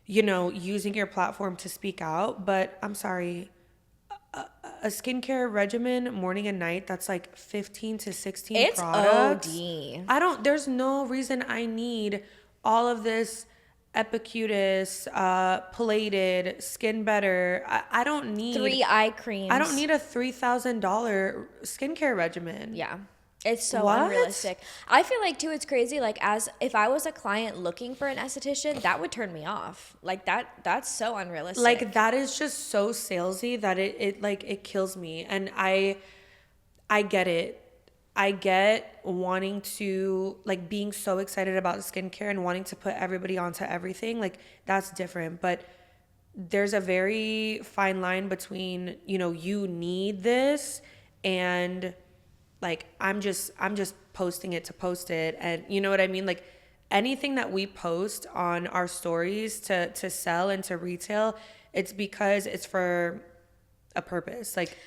using your platform to speak out. But I'm sorry. A skincare regimen morning and night that's like 15 to 16 products. It's OD. There's no reason I need all of this Epicurious, Plated, Skin Better. I don't need 3 eye creams. I don't need a $3,000 skincare regimen. Yeah. It's so unrealistic. I feel like too, it's crazy. Like as if I was a client looking for an esthetician, that would turn me off. Like that's so unrealistic. Like that is just so salesy that it kills me. And I get it. I get wanting to like being so excited about skincare and wanting to put everybody onto everything. Like that's different. But there's a very fine line between, you need this and like I'm just posting it to post it. And you know what I mean? Like anything that we post on our stories to sell and to retail, it's because it's for a purpose. Like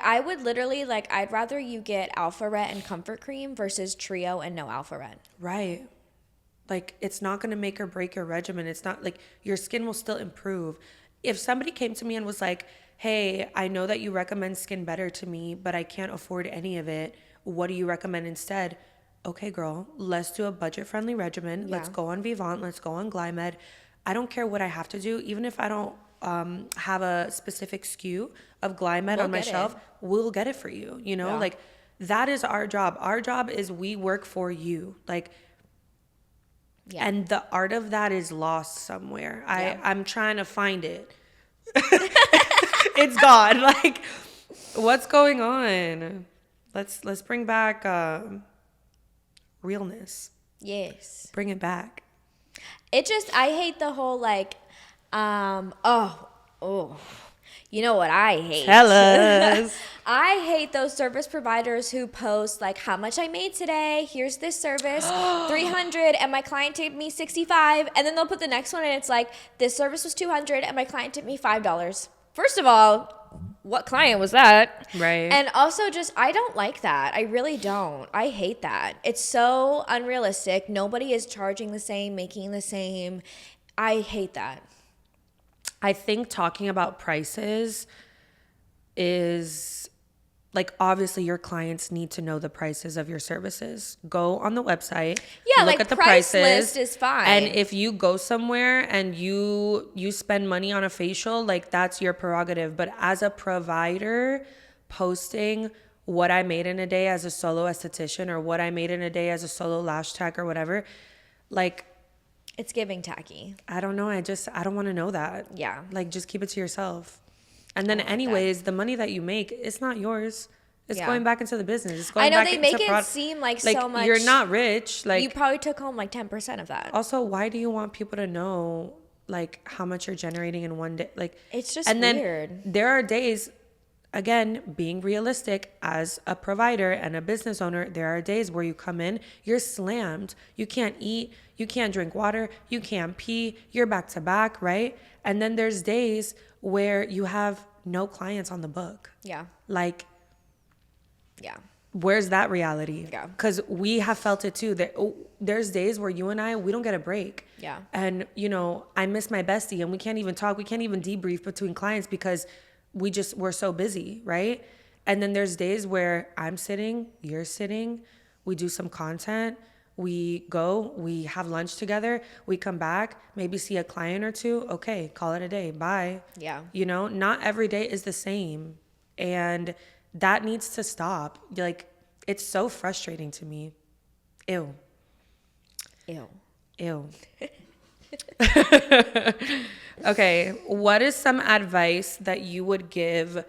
I would literally I'd rather you get Alpha Ret and Comfort Cream versus Trio and no Alpha Ret. Right. Like it's not going to make or break your regimen. It's not like your skin will still improve. If somebody came to me and was like, hey, I know that you recommend Skin Better to me, but I can't afford any of it. What do you recommend instead? Okay, girl, let's do a budget-friendly regimen. Yeah. Let's go on Vivant. Let's go on Glymed. I don't care what I have to do. Even if I don't have a specific SKU of Glymed on my shelf, we'll get it for you. Like that is our job. Our job is we work for you. Like, Yeah. and the art of that is lost somewhere. I'm trying to find it. It's gone. Like, what's going on? Let's bring back realness. Yes. Bring it back. It just, I hate the whole like, you know what I hate? Tell us. I hate those service providers who post like how much I made today. Here's this service, 300, and my client tipped me 65. And then they'll put the next one, and it's like this service was 200, and my client tipped me $5. First of all, what client was that? Right. And also, just I don't like that. I really don't. I hate that. It's so unrealistic. Nobody is charging the same, making the same. I hate that. I think talking about prices is like, obviously your clients need to know the prices of your services. Go on the website. Yeah, look like at the price prices, list is fine. And if you go somewhere and you spend money on a facial, like, that's your prerogative. But as a provider, posting what I made in a day as a solo esthetician or what I made in a day as a solo lash tech or whatever, like, it's giving tacky. I don't know. I don't want to know that. Yeah. Like, just keep it to yourself. And then anyways, the money that you make, it's not yours. It's going back into the business. It's going I know back they into make it seem like so much. You're not rich. Like, you probably took home like 10% of that. also, why do you want people to know like how much you're generating in one day? Like, It's just and weird. then there are days, again, being realistic as a provider and a business owner, there are days where you come in, you're slammed. You can't eat, you can't drink water, you can't pee, you're back to back, right? And then there's days where you have no clients on the book. Yeah. Like, Yeah. where's that reality? Yeah. Because we have felt it too. There's days where you and I, we don't get a break. Yeah. And, you know, I miss my bestie and we can't even talk. We can't even debrief between clients because we're so busy, right? And then there's days where I'm sitting, you're sitting, we do some content, we go, we have lunch together, we come back, maybe see a client or two. Okay, call it a day. Bye. Yeah. You know, not every day is the same. And that needs to stop. Like, it's so frustrating to me. Ew. Ew. Ew. Okay, what is some advice that you would give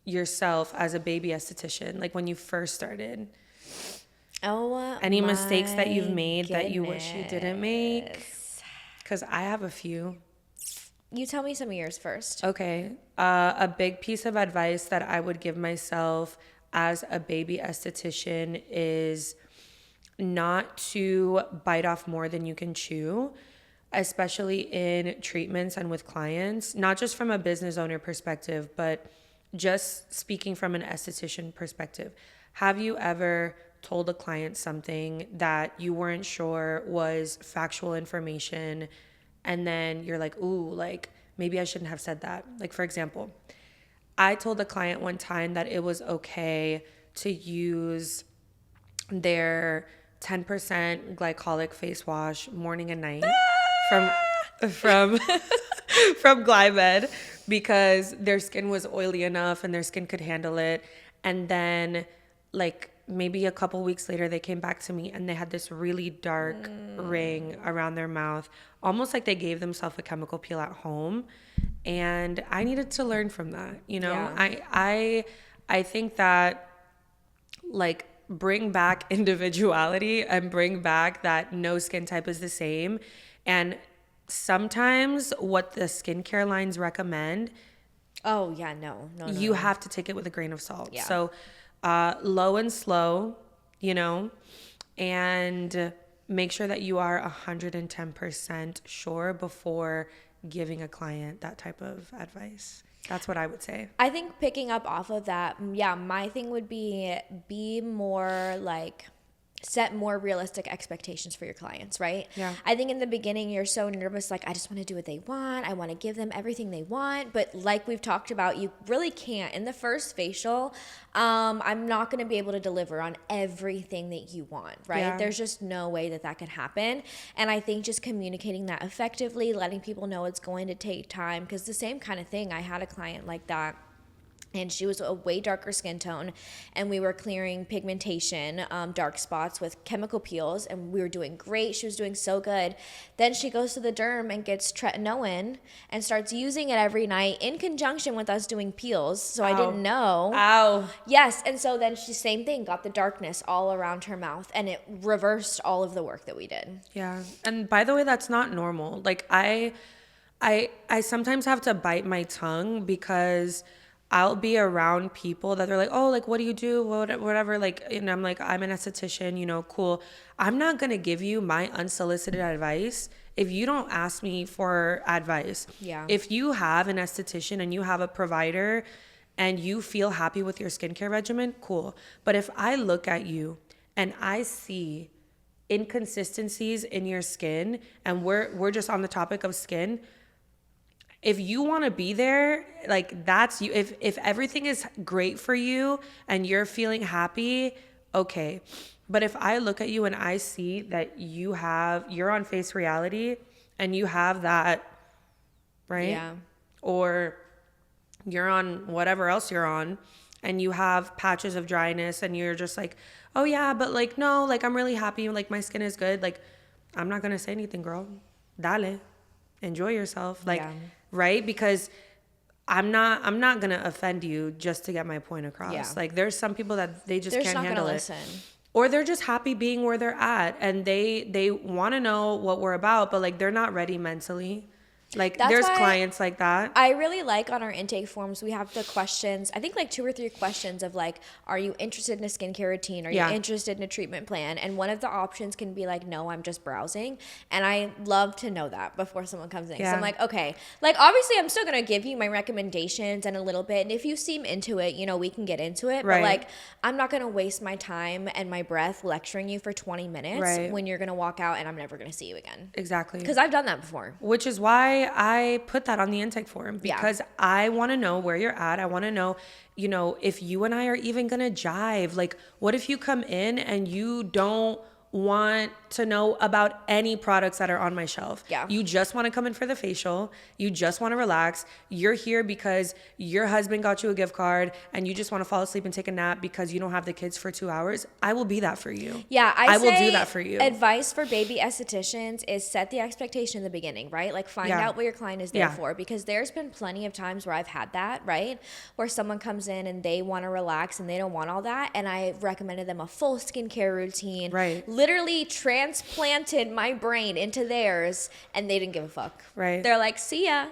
yourself as a baby esthetician, like when you first started? Oh, Any mistakes that you've made that you wish you didn't make? Because I have a few. You tell me some of yours first. Okay. A big piece of advice that I would give myself as a baby esthetician is not to bite off more than you can chew, especially in treatments and with clients, not just from a business owner perspective, but just speaking from an esthetician perspective. Have you ever told a client something that you weren't sure was factual information, and then you're like, ooh, like, maybe I shouldn't have said that? Like, for example, I told a client one time that it was okay to use their 10% glycolic face wash morning and night from Glymed because their skin was oily enough and their skin could handle it. And then, like, maybe a couple weeks later, they came back to me and they had this really dark ring around their mouth, almost like they gave themselves a chemical peel at home. And I needed to learn from that. You know, Yeah. I think that, like, bring back individuality and bring back that no skin type is the same. And sometimes what the skincare lines recommend, Oh, yeah, no. you have to take it with a grain of salt. Yeah. So low and slow, you know, and make sure that you are 110% sure before giving a client that type of advice. That's what I would say. I think picking up off of that, yeah, my thing would be more like set more realistic expectations for your clients, right? Yeah. I think in the beginning you're so nervous, like I just want to do what they want. I want to give them everything they want. But like we've talked about, you really can't. In the first facial, I'm not going to be able to deliver on everything that you want, right? Yeah. There's just no way that can happen. And I think just communicating that effectively, letting people know it's going to take time, because the same kind of thing, I had a client like that. And she was a way darker skin tone, and we were clearing pigmentation, dark spots with chemical peels, and we were doing great. She was doing so good. Then she goes to the derm and gets tretinoin and starts using it every night in conjunction with us doing peels. So I didn't know. Ow. Yes, and so then she, same thing, got the darkness all around her mouth, and it reversed all of the work that we did. Yeah. And by the way, that's not normal. Like I sometimes have to bite my tongue because I'll be around people that they're like, oh, like, what do you do? Whatever. Like, and I'm like, I'm an esthetician, you know, cool. I'm not going to give you my unsolicited advice if you don't ask me for advice. Yeah. If you have an esthetician and you have a provider and you feel happy with your skincare regimen, cool. But if I look at you and I see inconsistencies in your skin, and we're just on the topic of skin, if you want to be there, like, that's you. If everything is great for you and you're feeling happy, okay. But if I look at you and I see that you're on face reality and you have that, right? Yeah. Or you're on whatever else you're on and you have patches of dryness and you're just like, oh yeah, but like, no, like, I'm really happy. Like, my skin is good. Like, I'm not going to say anything, girl. Dale. Enjoy yourself. Like, Yeah. right? Because I'm not going to offend you just to get my point across. Yeah. Like, there's some people that they just They're can't just not handle gonna it. listen. Or they're just happy being where they're at and they want to know what we're about, but like, they're not ready mentally. Like, That's there's why clients like that. I really like on our intake forms, we have the questions, I think like 2 or 3 questions of like, are you interested in a skincare routine? Are you interested in a treatment plan? And one of the options can be like, no, I'm just browsing. And I love to know that before someone comes in. Yeah. So I'm like, okay, like obviously I'm still going to give you my recommendations and a little bit. And if you seem into it, you know, we can get into it. Right. But like, I'm not going to waste my time and my breath lecturing you for 20 minutes Right. when you're going to walk out and I'm never going to see you again. Exactly. Because I've done that before. Which is why I put that on the intake form, because I want to know where you're at. I want to know, you know, if you and I are even going to jive. Like, what if you come in and you don't want to know about any products that are on my shelf? Yeah. You just want to come in for the facial. You just want to relax. You're here because your husband got you a gift card and you just want to fall asleep and take a nap because you don't have the kids for 2 hours. I will be that for you. Yeah, I will do that for you. Advice for baby estheticians is set the expectation in the beginning, right? Like, find out what your client is there for, because there's been plenty of times where I've had that, right? Where someone comes in and they want to relax and they don't want all that. And I recommended them a full skincare routine. Right. Literally transplanted my brain into theirs and they didn't give a fuck. Right. They're like, see ya.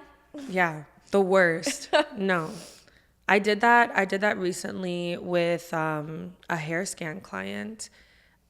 Yeah, the worst. No. I did that recently with a hair scan client.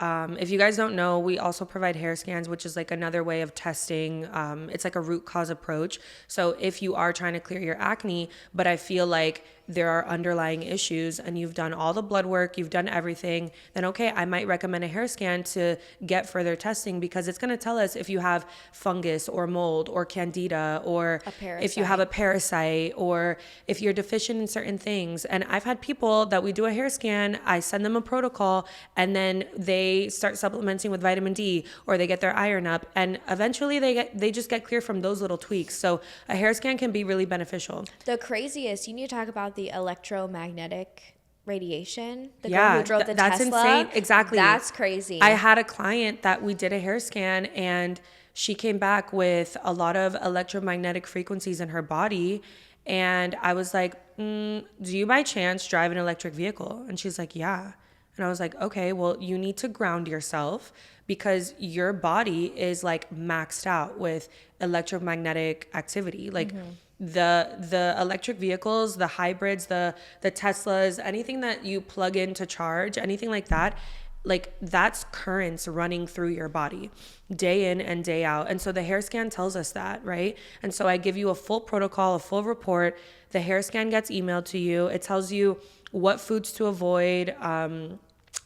If you guys don't know, we also provide hair scans, which is like another way of testing. It's like a root cause approach. So if you are trying to clear your acne, but I feel like there are underlying issues and you've done all the blood work, you've done everything, then okay, I might recommend a hair scan to get further testing, because it's going to tell us if you have fungus or mold or candida, or if you have a parasite, or if you're deficient in certain things. And I've had people that we do a hair scan, I send them a protocol, and then they start supplementing with vitamin D, or they get their iron up, and eventually they just get clear from those little tweaks. So a hair scan can be really beneficial. The craziest, you need to talk about the electromagnetic radiation. The girl who drove the that's Tesla. insane. Exactly. That's crazy. I had a client that we did a hair scan and she came back with a lot of electromagnetic frequencies in her body. And I was like, do you by chance drive an electric vehicle? And she's like, yeah. And I was like, okay, well, you need to ground yourself, because your body is like maxed out with electromagnetic activity. Like the electric vehicles, the hybrids, the Teslas, anything that you plug in to charge, anything like that, like that's currents running through your body day in and day out. And so the hair scan tells us that, right? And so I give you a full protocol, a full report. The hair scan gets emailed to you. It tells you what foods to avoid.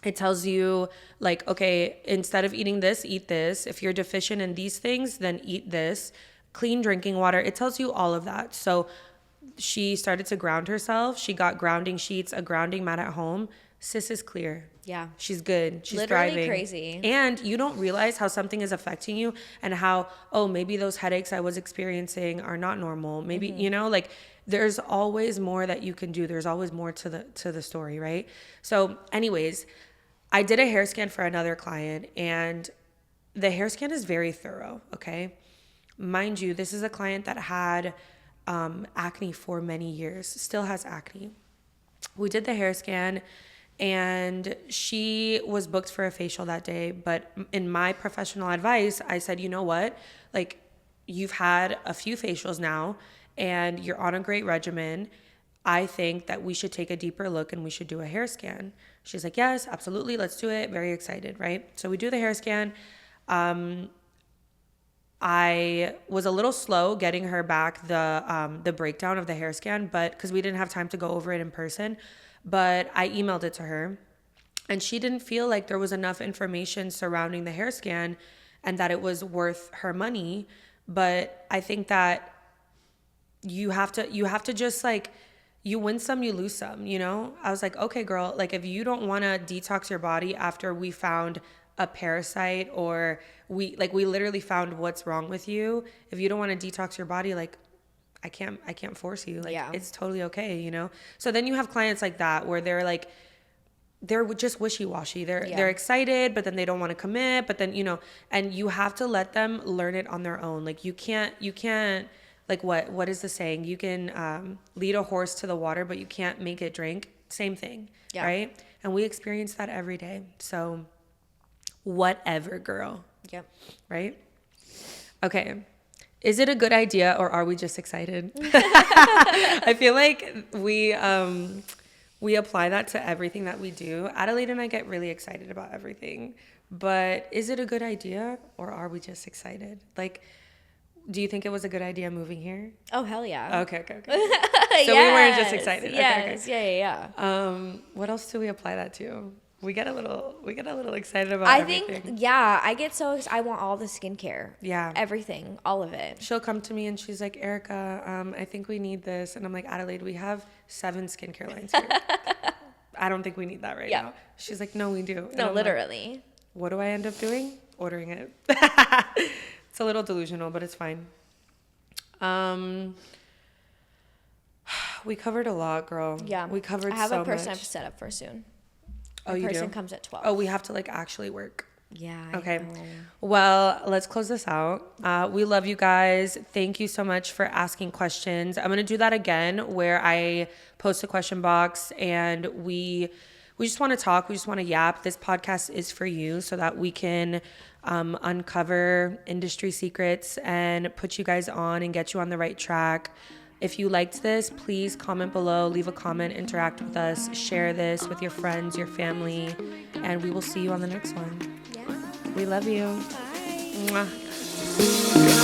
It tells you like, okay, instead of eating this, eat this. If you're deficient in these things, then eat this. Clean drinking water. It tells you all of that. So she started to ground herself. She got grounding sheets, a grounding mat at home. sis is clear. Yeah. She's good. She's literally thriving. Crazy. And you don't realize how something is affecting you and how, oh, maybe those headaches I was experiencing are not normal. Maybe, you know, like there's always more that you can do. There's always more to the story, right? So anyways, I did a hair scan for another client, and the hair scan is very thorough, okay? Mind you, this is a client that had acne for many years, still has acne. We did the hair scan, and she was booked for a facial that day. But in my professional advice, I said, you know what? Like, you've had a few facials now, and you're on a great regimen. I think that we should take a deeper look and we should do a hair scan. She's like, yes, absolutely. Let's do it. Very excited, right? So we do the hair scan. I was a little slow getting her back the breakdown of the hair scan, but because we didn't have time to go over it in person, but I emailed it to her, and she didn't feel like there was enough information surrounding the hair scan and that it was worth her money. But I think that you have to just like, you win some, you lose some, you know? I was like, okay, girl, like if you don't want to detox your body after we found a parasite, or we literally found what's wrong with you, if you don't want to detox your body, like I can't force you. Like, yeah. It's totally okay, you know? So then you have clients like that where they're like, they're just wishy-washy. They're excited, but then they don't want to commit, but then, you know, and you have to let them learn it on their own. Like you can't like what is the saying? You can lead a horse to the water, but you can't make it drink. Same thing, right? And we experience that every day. So whatever, girl. Yep. Right? Okay. Is it a good idea, or are we just excited? I feel like we apply that to everything that we do. Adelaide and I get really excited about everything. But is it a good idea, or are we just excited? Like, do you think it was a good idea moving here? Oh, hell yeah. Okay. So we weren't just excited. Yes. Okay. Yeah. What else do we apply that to? We get a little excited about everything. Think, I get so excited. I want all the skincare. Yeah. Everything. All of it. She'll come to me and she's like, Ericka, I think we need this. And I'm like, Adelaide, we have 7 skincare lines here. I don't think we need that right now. She's like, no, we do. And no, I'm literally. Like, what do I end up doing? Ordering it. It's a little delusional, but it's fine. We covered a lot, girl. Yeah. We covered so much. I have a person I have to set up for soon. Oh, you do? Person comes at 12. Oh, we have to like actually work. Yeah. Okay. Well, let's close this out. We love you guys. Thank you so much for asking questions. I'm going to do that again where I post a question box and we just want to talk. We just want to yap. This podcast is for you so that we can uncover industry secrets and put you guys on and get you on the right track. If you liked this, please comment below, leave a comment, interact with us, share this with your friends, your family, and we will see you on the next one. Yeah. We love you. Bye. Mwah.